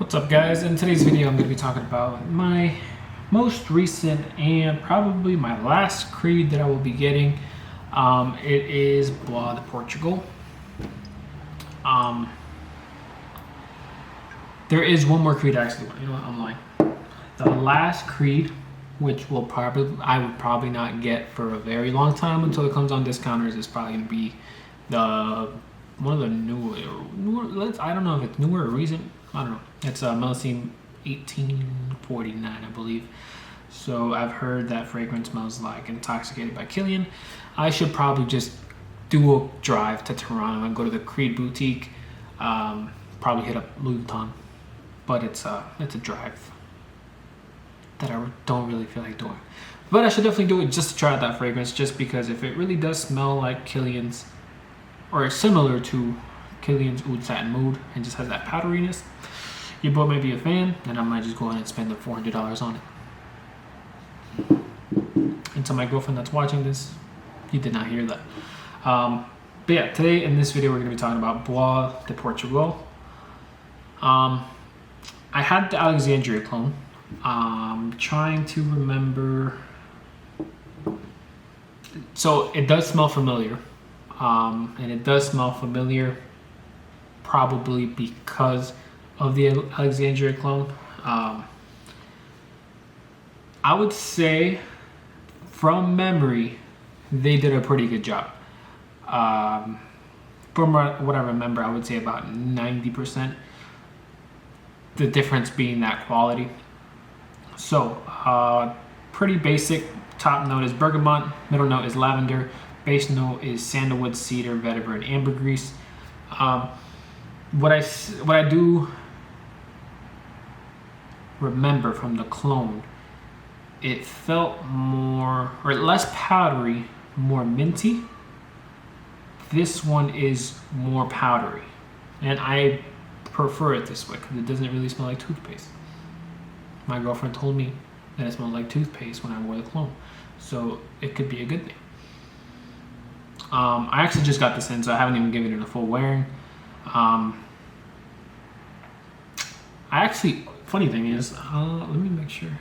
What's up, guys? In today's video I'm going to be talking about my most recent and probably my last creed that I will be getting. It is Bois de Portugal. There is one more creed actually. You know what? I'm lying. The last creed, which I would probably not get for a very long time until it comes on discounters, is probably going to be one of the newer. I don't know if it's newer or recent. I don't know. It's Melocene 1849, I believe. So I've heard that fragrance smells like Intoxicated by Killian. I should probably just do a drive to Toronto and go to the Creed boutique. Probably hit up Louis Vuitton, but it's a drive that I don't really feel like doing. But I should definitely do it just to try out that fragrance, just because if it really does smell like Killian's, or similar to Killian's Oud Satin Mood, and just has that powderiness, your boy may be a fan, and I might just go ahead and spend the $400 on it. And to my girlfriend that's watching this, you did not hear that. But yeah, today in this video we're going to be talking about Bois de Portugal. I had the Alexandria clone. Trying to remember. So it does smell familiar. And it does smell familiar probably because of the Alexandria clone. I would say from memory they did a pretty good job. From what I remember, I would say about 90%, the difference being that quality. So pretty basic. Top note is bergamot, middle note is lavender, base note is sandalwood, cedar, vetiver, and ambergris. What I do remember from the clone, it felt more, or less powdery, more minty. This one is more powdery, and I prefer it this way because it doesn't really smell like toothpaste. My girlfriend told me that it smelled like toothpaste when I wore the clone, so it could be a good thing. I actually just got this in, so I haven't even given it a full wearing. Funny thing is, let me make sure.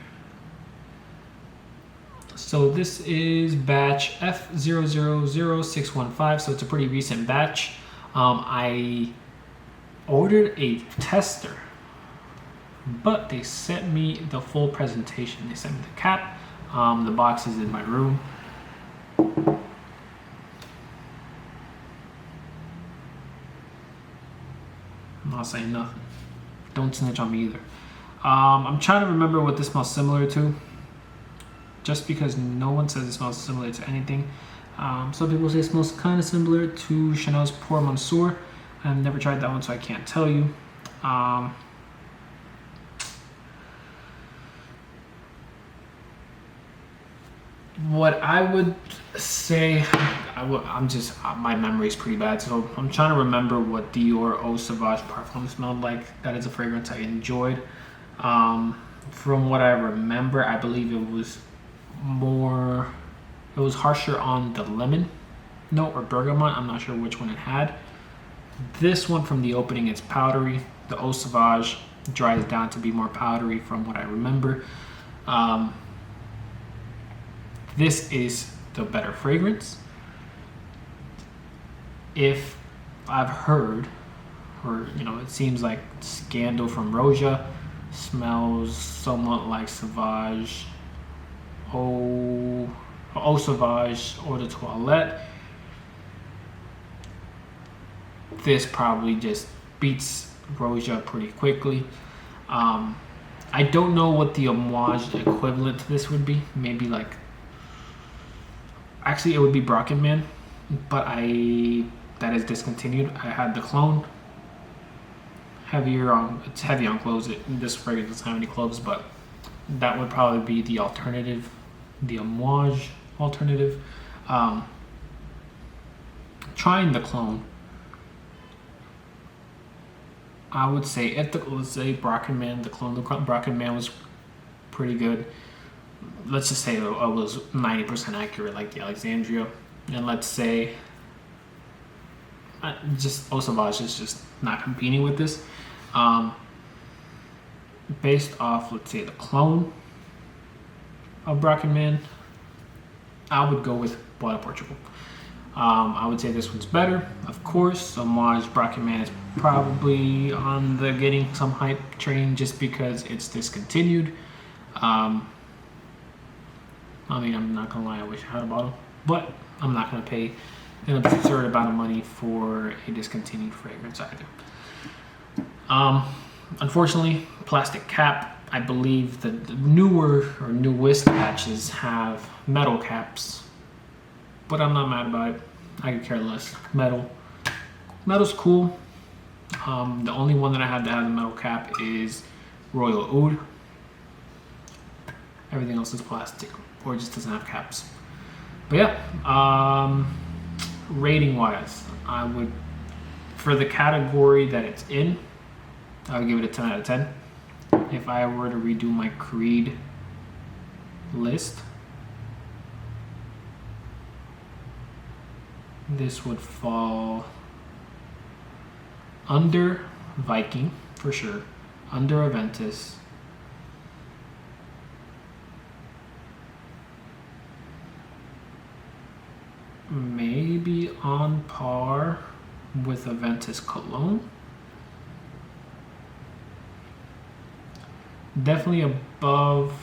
So this is batch F000615, so it's a pretty recent batch. I ordered a tester, but they sent me the full presentation. They sent me the cap. The box is in my room. I'm not saying nothing. Don't snitch on me either. I'm trying to remember what this smells similar to, just because no one says it smells similar to anything. Some people say it smells kind of similar to Chanel's Pour Monsieur. I've never tried that one, so I can't tell you. What I would say, my memory is pretty bad, so I'm trying to remember what Dior Eau Sauvage Parfum smelled like. That is a fragrance I enjoyed. From what I remember, I believe it was harsher on the lemon note or bergamot. I'm not sure which one it had. This one from the opening, it's powdery. The Eau Sauvage dries down to be more powdery from what I remember. This is the better fragrance. If I've heard, or it seems like Scandal from Roja smells somewhat like Sauvage, Eau Sauvage Eau de Toilette. This probably just beats Roja pretty quickly. I don't know what the homage equivalent to this would be. Maybe like, actually it would be Brockenman, but that is discontinued. I had the clone. It's heavy on cloves. This fragrance doesn't have any cloves, but that would probably be the alternative, the homage alternative. Trying the clone, I would say let's say Brockenman, the clone Brockenman was pretty good. Let's just say it was 90% accurate like the Alexandria, and let's say just Eau Sauvage is just not competing with this. based off, let's say, the clone of Bracken Man, I would go with Bois Portugal. I would say this one's better, of course. Homage Bracken Man is probably on the getting some hype train just because it's discontinued. I mean, I'm not gonna lie, I wish I had a bottle, but I'm not gonna pay an absurd amount of money for a discontinued fragrance either. Unfortunately, plastic cap. I believe the newer or newest batches have metal caps, but I'm not mad about it. I could care less. Metal's cool. The only one that I have that has a metal cap is Royal Oud. Everything else is plastic or just doesn't have caps. But yeah, rating wise, I would, for the category that it's in, I would give it a 10 out of 10. If I were to redo my Creed list, this would fall under Viking for sure, under Aventus, maybe on par with Aventus Cologne. Definitely above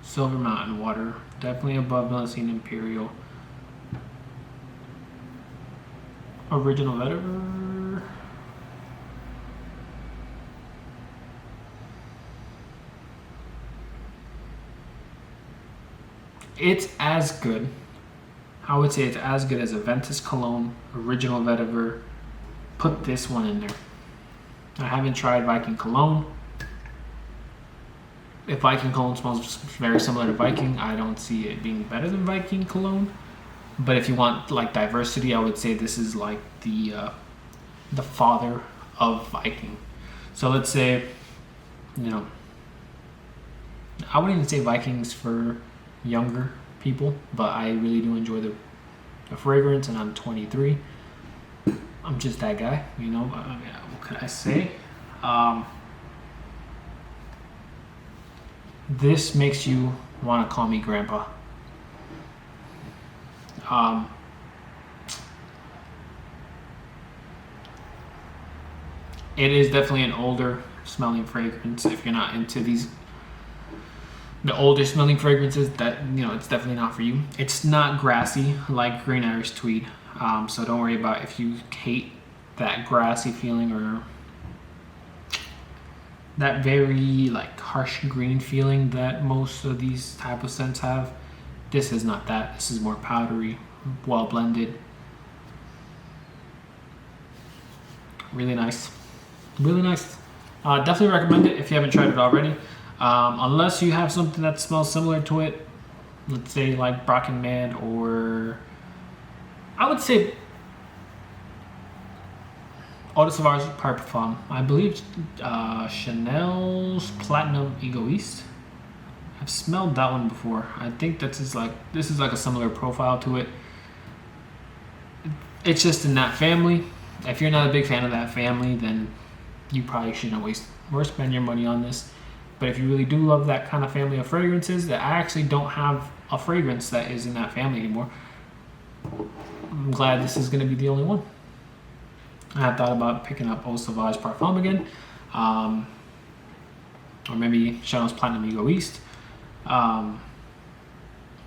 Silver Mountain Water. Definitely above Melusine Imperial. Original Vetiver. It's as good. I would say it's as good as Aventus Cologne, Original Vetiver. Put this one in there. I haven't tried Viking Cologne. If Viking Cologne smells very similar to Viking, I don't see it being better than Viking Cologne. But if you want like diversity, I would say this is like the father of Viking. So let's say, you know, I wouldn't even say Viking's for younger people, but I really do enjoy the fragrance, and I'm 23. I'm just that guy, you know. I mean, what can I say? This makes you want to call me grandpa. It is definitely an older smelling fragrance. If you're not into the older smelling fragrances, that, you know, it's definitely not for you. It's not grassy like Green Irish Tweed, so don't worry about if you hate that grassy feeling or that very like harsh green feeling that most of these type of scents have. This is not that. This is more powdery, well blended. Really nice. Really nice. Definitely recommend it if you haven't tried it already. Unless you have something that smells similar to it, let's say like Bracken Man, or I would say Eau de Sauvage Parfum. I believe Chanel's Platinum Egoiste. I've smelled that one before. I think this is like a similar profile to it. It's just in that family. If you're not a big fan of that family, then you probably shouldn't waste or spend your money on this. But if you really do love that kind of family of fragrances, that I actually don't have a fragrance that is in that family anymore, I'm glad this is going to be the only one. I had thought about picking up Eau Sauvage Parfum again, or maybe Chanel's Platinum Egoiste.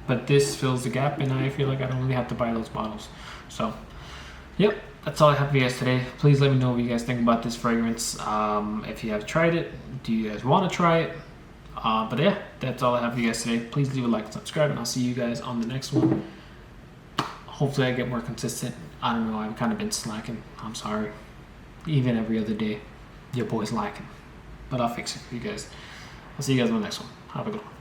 But this fills the gap, and I feel like I don't really have to buy those bottles. So, yep, that's all I have for you guys today. Please let me know what you guys think about this fragrance. If you have tried it, do you guys want to try it? But yeah, that's all I have for you guys today. Please leave a like and subscribe, and I'll see you guys on the next one. Hopefully I get more consistent. I don't know, I've kind of been slacking. I'm sorry. Even every other day, your boy's lacking. But I'll fix it for you guys. I'll see you guys on the next one. Have a good one.